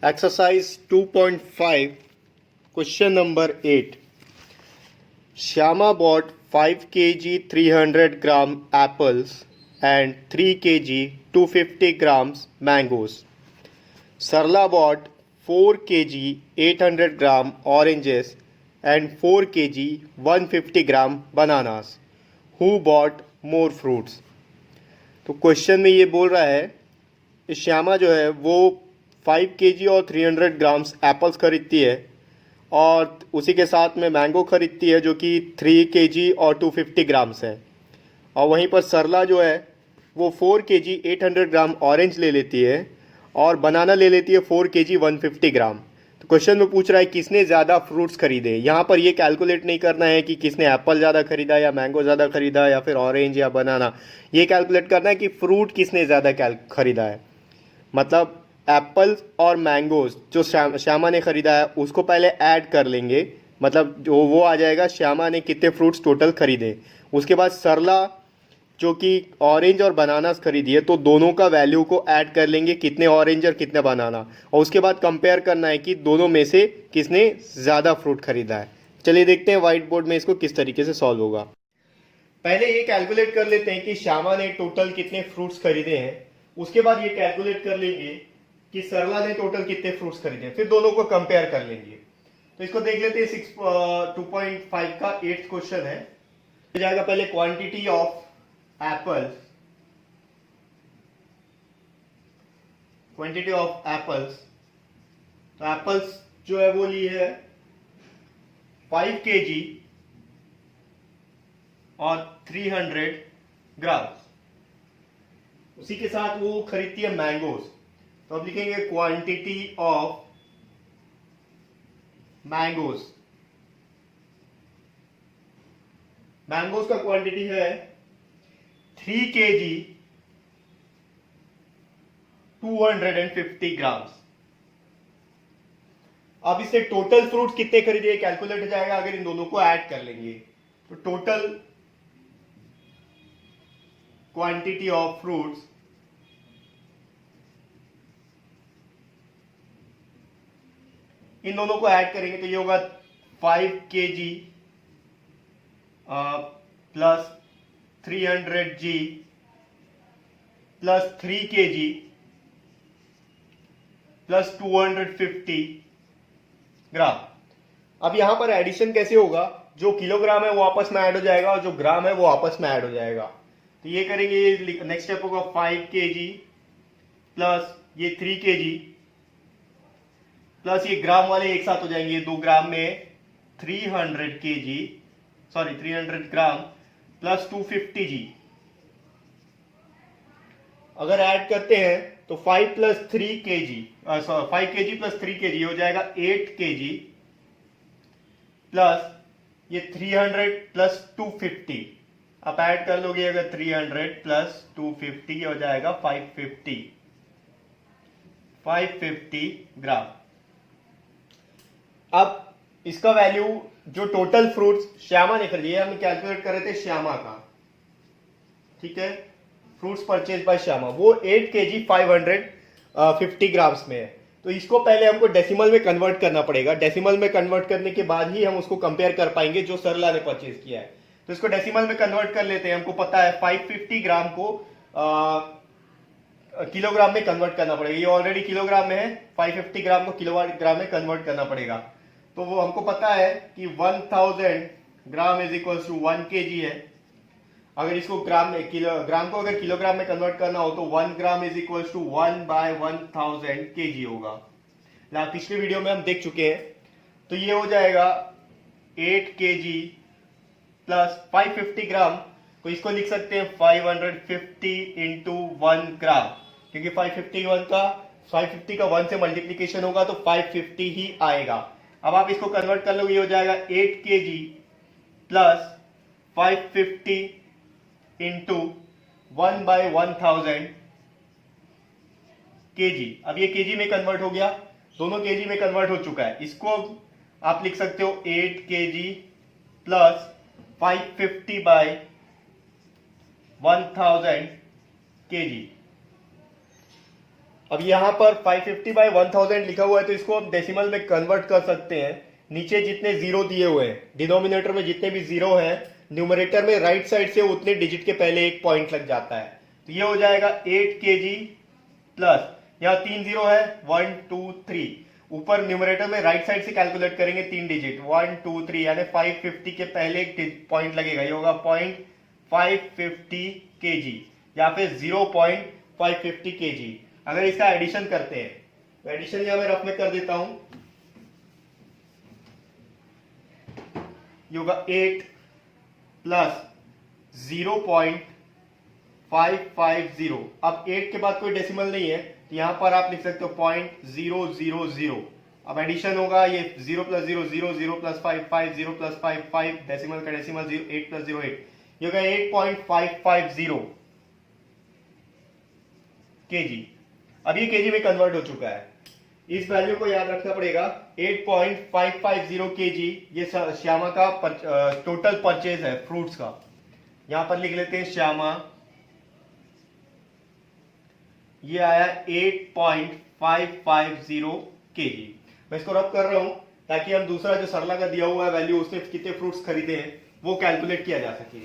Exercise 2.5, question number 8. Shyama bought 5 kg 300 gram apples and 3 kg 250 grams mangoes. Sarla bought 4 kg 800 gram oranges and 4 kg 150 gram bananas. Who bought more fruits? तो question में ये बोल रहा है श्यामा जो है वो 5 केजी और 300 ग्राम्स एप्पल्स खरीदती है और उसी के साथ में मैंगो खरीदती है जो कि 3 केजी और 250 ग्राम्स है। और वहीं पर सरला जो है वो 4 केजी 800 ग्राम ऑरेंज ले लेती है और बनाना ले लेती है 4 केजी 150 ग्राम। तो क्वेश्चन में पूछ रहा है किसने ज़्यादा फ्रूट्स खरीदे। यहाँ पर ये कैलकुलेट नहीं करना है कि किसने एप्पल ज़्यादा खरीदा या मैंगो ज़्यादा खरीदा या फिर ऑरेंज या बनाना। ये कैलकुलेट करना है कि फ्रूट किसने ज़्यादा खरीदा है। मतलब एप्पल्स और मैंगोज जो श्यामा ने ख़रीदा है उसको पहले ऐड कर लेंगे, मतलब जो वो आ जाएगा श्यामा ने कितने फ्रूट्स टोटल खरीदे। उसके बाद सरला जो कि ऑरेंज और बनानास खरीदी है तो दोनों का वैल्यू को ऐड कर लेंगे, कितने ऑरेंज और कितने बनाना, और उसके बाद कंपेयर करना है कि दोनों में से किसने ज़्यादा फ्रूट खरीदा है। चलिए देखते हैं व्हाइट बोर्ड में इसको किस तरीके से सॉल्व होगा। पहले ये कैलकुलेट कर लेते हैं कि श्यामा ने टोटल कितने फ्रूट्स खरीदे हैं। उसके बाद ये कैलकुलेट कर लेंगे कि सरला ने टोटल कितने फ्रूट्स खरीदे हैं, फिर दोनों को कंपेयर कर लेंगे। तो इसको देख लेते हैं। 2.5 का 8th क्वेश्चन है। हो जाएगा पहले quantity of apples, quantity of apples. तो एप्पल्स जो है वो ली है 5 केजी और 300 ग्राम। उसी के साथ वो खरीदती है मैंगोज। तो अब लिखेंगे क्वांटिटी ऑफ मैंगोज। मैंगोज का क्वांटिटी है 3 केजी 250 ग्राम्स। अब इससे टोटल फ्रूट्स कितने खरीदे कैलकुलेट हो जाएगा अगर इन दोनों को ऐड कर लेंगे। तो टोटल क्वांटिटी ऑफ फ्रूट्स इन दोनों को ऐड करेंगे तो ये होगा 5 केजी प्लस 300 जी प्लस 3 केजी प्लस 250 ग्राम। अब यहां पर एडिशन कैसे होगा, जो किलोग्राम है वो आपस में ऐड हो जाएगा और जो ग्राम है वो आपस में ऐड हो जाएगा। तो ये करेंगे, नेक्स्ट स्टेप होगा 5 केजी प्लस ये 3 केजी प्लस ये ग्राम वाले एक साथ हो जाएंगे। 2 ग्राम में 300 केजी, सॉरी 300 ग्राम प्लस 250 जी। अगर ऐड करते हैं तो 5 plus 3 KG, 5 KG plus 3 KG हो जाएगा 8 केजी प्लस ये 300 प्लस 250। आप ऐड कर लोगे अगर 300 प्लस 250 हो जाएगा 550 ग्राम। अब इसका वैल्यू जो टोटल फ्रूट्स श्यामा ने खरीदे, हम कैलकुलेट कर रहे थे श्यामा का, ठीक है, फ्रूट्स परचेज बाय श्यामा, वो 8 केजी 550 ग्राम्स में है। तो इसको पहले हमको डेसिमल में कन्वर्ट करना पड़ेगा। डेसिमल में कन्वर्ट करने के बाद ही हम उसको कंपेयर कर पाएंगे जो सरला ने परचेज किया है। तो इसको डेसिमल में कन्वर्ट कर लेते हैं। हमको पता है 550 ग्राम को किलोग्राम में कन्वर्ट करना पड़ेगा। ये ऑलरेडी किलोग्राम में है, 550 ग्राम को किलोग्राम में कन्वर्ट करना पड़ेगा। तो वो हमको पता है कि 1000 gram is equal to 1 KG है। अगर इसको ग्राम में ग्राम को अगर किलोग्राम में कन्वर्ट करना हो तो 1 gram is equal to 1/1000 KG होगा। पिछले वीडियो में हम देख चुके हैं। तो ये हो जाएगा 8 केजी प्लस 550 ग्राम को इसको लिख सकते हैं 550 इंटू 1 ग्राम, क्योंकि 550 का 1 से मल्टीप्लीकेशन होगा तो 550 ही आएगा। अब आप इसको कन्वर्ट कर लोगे, ये हो जाएगा 8 केजी प्लस 550 इंटू 1/1000 केजी। अब ये केजी में कन्वर्ट हो गया, दोनों केजी में कन्वर्ट हो चुका है। इसको आप लिख सकते हो 8 केजी प्लस 550/1000 केजी। अब यहाँ पर 550 बाई 1000 लिखा हुआ है, तो इसको हम डेसिमल में कन्वर्ट कर सकते हैं। नीचे जितने जीरो दिए हुए हैं, डिनोमिनेटर में जितने भी जीरो हैं, न्यूमरेटर में राइट साइड से उतने डिजिट के पहले एक पॉइंट लग जाता है। तो ये हो जाएगा 8 kg प्लस, यहाँ 3 जीरो है, 1 2 3, ऊपर न्यूमरेटर में राइट साइड से कैलकुलेट करेंगे 3 डिजिट, 1 2 3, यानी 550 के पहले एक पॉइंट लगेगा, ये होगा 0.550 kg या फिर 0.550 kg। अगर इसका एडिशन करते हैं, तो एडिशन यहां मैं रफ में कर देता हूं, ये होगा 8 प्लस 0.550। अब 8 के बाद कोई डेसिमल नहीं है, तो यहां पर आप लिख सकते हो 0.000। अब एडिशन होगा, ये 0 प्लस 0 0, 0 प्लस 5 5, 0 प्लस 5 5, डेसिमल का डेसिमल 8 प्लस 0 8, ये होगा 8.550 kg। अब ये केजी में कन्वर्ट हो चुका है, इस वैल्यू को याद रखना पड़ेगा। 8.550 kg ये श्यामा का टोटल परचेज है फ्रूट्स का। यहां पर लिख लेते हैं श्यामा, ये आया 8.550 kg। मैं इसको रब कर रहा हूं ताकि हम दूसरा जो सरला का दिया हुआ है वैल्यू, उसने कितने फ्रूट्स खरीदे हैं वो कैलकुलेट किया जा सके।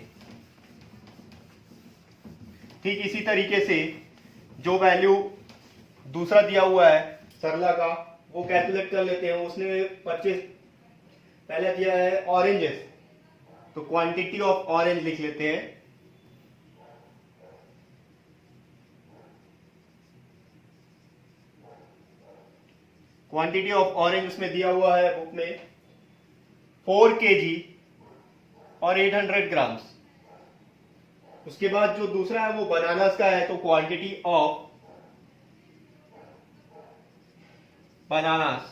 ठीक इसी तरीके से जो वैल्यू दूसरा दिया हुआ है सरला का, वो कैलकुलेट कर लेते हैं। उसने परचेज पहले दिया है ऑरेंजेस, तो क्वांटिटी ऑफ ऑरेंज लिख लेते हैं। क्वांटिटी ऑफ ऑरेंज उसमें दिया हुआ है बुक में 4 kg और 800 ग्राम्स। उसके बाद जो दूसरा है वो बनानास का है, तो क्वांटिटी ऑफ बनानास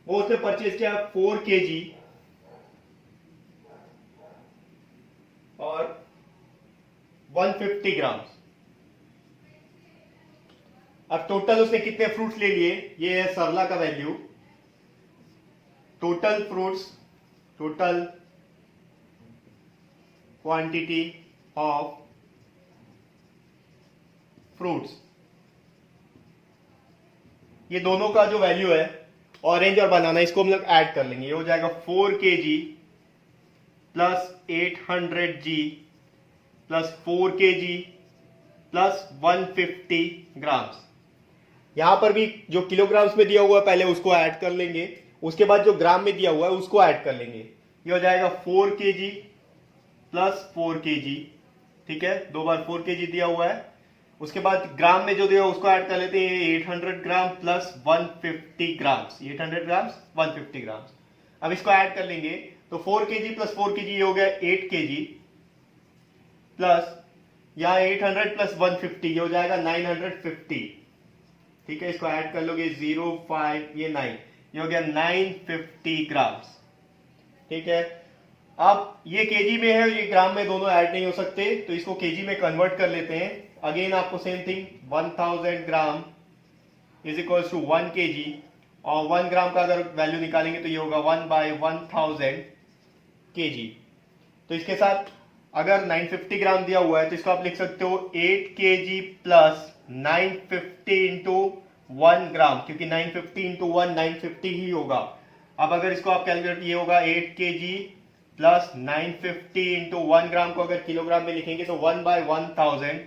वो उसने परचेज किया 4 kg और 150 ग्राम्स। अब टोटल उसने कितने फ्रूट्स ले लिए, ये है सरला का value. Total fruits, total quantity of fruits, ये दोनों का जो वैल्यू है ऑरेंज और बनाना, इसको हम लोग ऐड कर लेंगे। ये हो जाएगा 4 kg plus 800g plus 4 kg plus 150 grams. यहां पर भी जो किलोग्राम्स में दिया हुआ है पहले उसको ऐड कर लेंगे, उसके बाद जो ग्राम में दिया हुआ है उसको ऐड कर लेंगे। ये हो जाएगा 4 kg प्लस 4 kg, ठीक है, दो बार 4 kg दिया हुआ है। उसके बाद ग्राम में जो दिया उसको ऐड कर लेते हैं, 800 gram plus 150 grams, 800 grams 150 grams. अब इसको ऐड कर लेंगे तो 4 kg प्लस 4 kg ये हो गया 8 kg प्लस यहाँ 800 प्लस 150 ये हो जाएगा 950, ठीक है। इसको ऐड कर लोगे 0 5 ये 9, ये हो गया 950 ग्राम्स, ठीक है। अब ये केजी में है, ये ग्राम में दोनों ऐड नहीं हो सकते, तो इसको केजी में कन्वर्ट कर लेते हैं। अगेन आपको same thing, 1000 gram is equals to 1 kg, और 1 ग्राम का अगर वैल्यू निकालेंगे तो ये होगा 1/1000 kg। तो इसके साथ अगर 950 ग्राम दिया हुआ है तो इसको आप लिख सकते हो 8 kg प्लस 950 इंटू 1 ग्राम, क्योंकि 950 इंटू 1 950 ही होगा। अब अगर इसको आप कैलकुलेट, ये होगा 8 kg प्लस 950 इंटू 1 ग्राम को अगर किलोग्राम में लिखेंगे तो 1/1000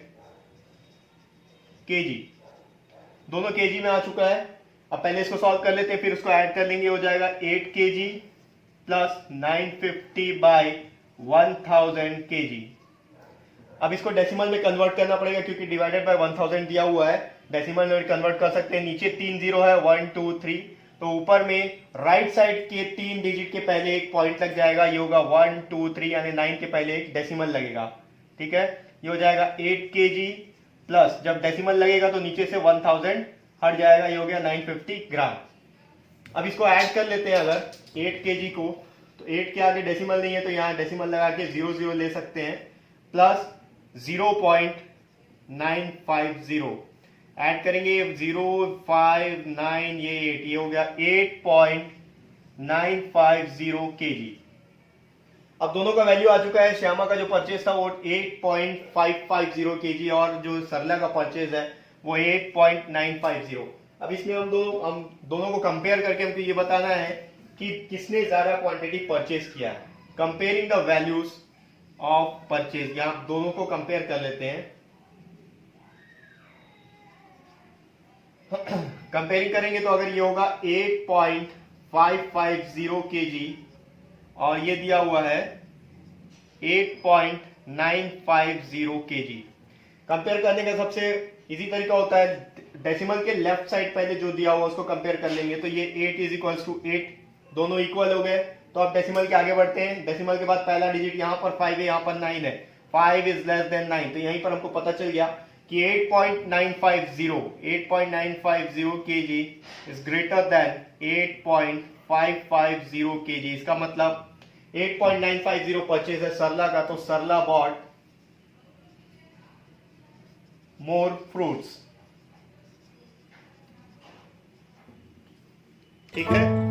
kg, दोनों kg में आ चुका है। अब पहले इसको सॉल्व कर लेते हैं, फिर उसको ऐड कर लेंगे, हो जाएगा 8 kg प्लस 950/1000 kg। अब इसको डेसिमल में कन्वर्ट करना पड़ेगा, क्योंकि डिवाइडेड बाय 1000 दिया हुआ है, डेसिमल में कन्वर्ट कर सकते हैं। नीचे 3 जीरो है, 1 2 3, तो ऊपर में राइट साइड के 3 डिजिट के पहले एक पॉइंट लग जाएगा, ये होगा 1 2 3, यानी 9 के पहले एक डेसिमल लगेगा, ठीक है। ये हो जाएगा 8 kg प्लस, जब डेसिमल लगेगा तो नीचे से 1000 हट जाएगा, ये हो गया 950 ग्राम। अब इसको ऐड कर लेते हैं अगर 8 kg को, तो 8 के आगे डेसिमल नहीं है तो यहाँ डेसिमल लगा के 00 ले सकते हैं, प्लस 0.950 ऐड करेंगे, 0 5 9 ये 8, ये हो गया 8.950 kg। अब दोनों का वैल्यू आ चुका है। श्यामा का जो परचेज था वो 8.550 केजी और जो सरला का परचेज है वो 8.950। अब इसमें हम दोनों को कंपेयर करके हमको ये बताना है कि किसने ज्यादा क्वांटिटी परचेज किया है। Comparing the values of purchase, यहां दोनों को कंपेयर कर लेते हैं। कंपेयरिंग करेंगे तो अगर ये होगा 8.550 केजी और ये दिया हुआ है 8.950 केजी। कंपेयर करने का सबसे इजी तरीका होता है डेसिमल के लेफ्ट साइड पहले जो दिया हुआ उसको कंपेयर कर लेंगे। तो ये 8 इज इक्वल टू 8, दोनों इक्वल हो गए। तो आप डेसिमल के आगे बढ़ते हैं। डेसिमल के बाद पहला डिजिट यहां पर 5 है, यहां पर 9 है। 5 इज लेस देन 9, तो यहीं पर हमको पता चल गया कि 8.950 KG is greater than 8.550 KG. इसका मतलब 8.950 परचेज है सरला का, तो सरला बॉट मोर फ्रूट्स। ठीक है।